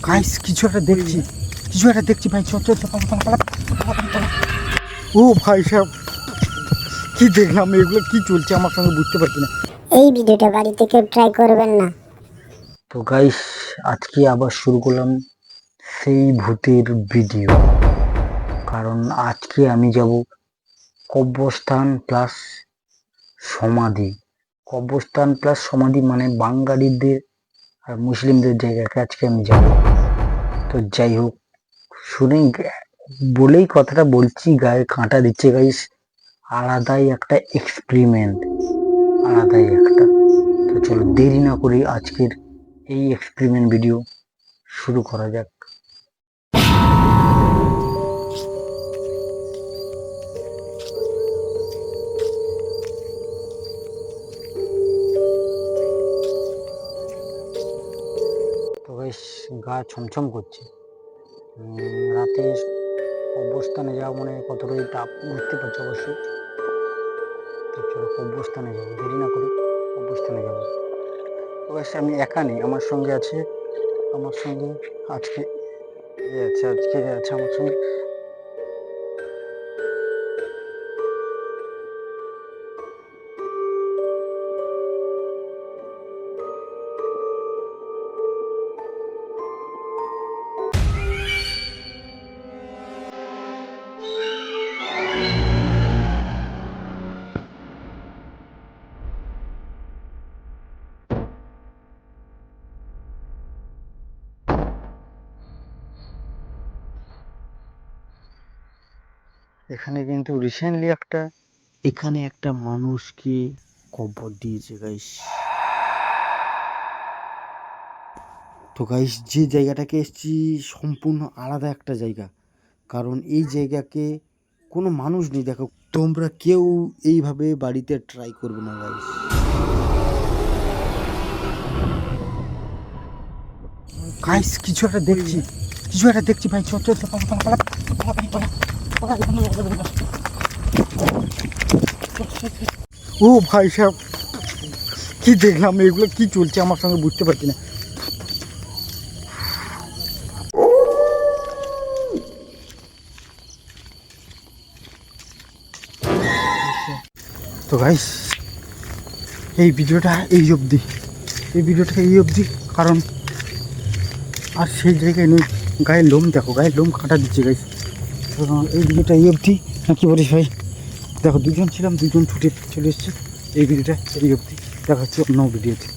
Guys কিছু একটা দেখছি ভাই, চল চল চল, ও ভাই সাহেব কি দেখলাম, এগুলো কি চলছে আমার সঙ্গে বুঝতে পারছি না। এই ভিডিওটা বাড়িতে কেউ ট্রাই করবেন না। তো গাইস আজকে আবার শুরু করলাম সেই ভূতের ভিডিও, কারণ আজকে আমি যাব কবরস্থান প্লাস সমাধি। কবরস্থান প্লাস সমাধি মানে বাঙালিদের আর মুসলিমদের জায়গাকে আজকে আমি যাব। তো যাই হোক, শুনে বলেই কথাটা বলছি গায়ে কাঁটা দিচ্ছে গাইস। আলাদাই একটা এক্সপেরিমেন্ট, আলাদাই একটা। তো চলো দেরি না করে আজকের এই এক্সপেরিমেন্ট ভিডিও শুরু করা যাক। তো গাইস গা ছমছম করছে। রাতে কবরস্থানে যাওয়া মানে কতটাই টাফ বুঝতে পারছো অবশ্যই। তো চলো কবরস্থানে যাবো, দেরি না করে কবরস্থানে যাবো। তো গাইস আমি একা নেই, আমার সঙ্গে আছে আজকে আমার সঙ্গে। এখানে কিন্তু রিসেন্টলি এখানে একটা মানুষকে কবর দিয়েছে গাইস। তো গাইস যে জায়গাটাকে এসেছি সম্পূর্ণ আলাদা একটা জায়গা, কারণ এই জায়গাকে কোনো মানুষ নেই। দেখো তোমরা কেউ এইভাবে বাড়িতে ট্রাই করবে না গাইস। গাইস কিছু একটা দেখছি ভাই, চল চল চল, ও ভাই সাহেব কি দেখলাম, এগুলো কি চলছে আমার সঙ্গে বুঝতে পারছি না। তো গাইস এই ভিডিওটা এই অবধি, কারণ আর সেই জায়গায় নেই। গায়ের লোম দেখো, গায়ের লোম কাটা দিচ্ছে গাইস। তো এই ভিডিওটা এই অবধি, না কি বলিস ভাই? দেখো দুজন ছিলাম, দুজন ছুটে চলে এসছে। এই ভিডিওটা এই অবধি, দেখা হচ্ছে অন্য ভিডিওতে।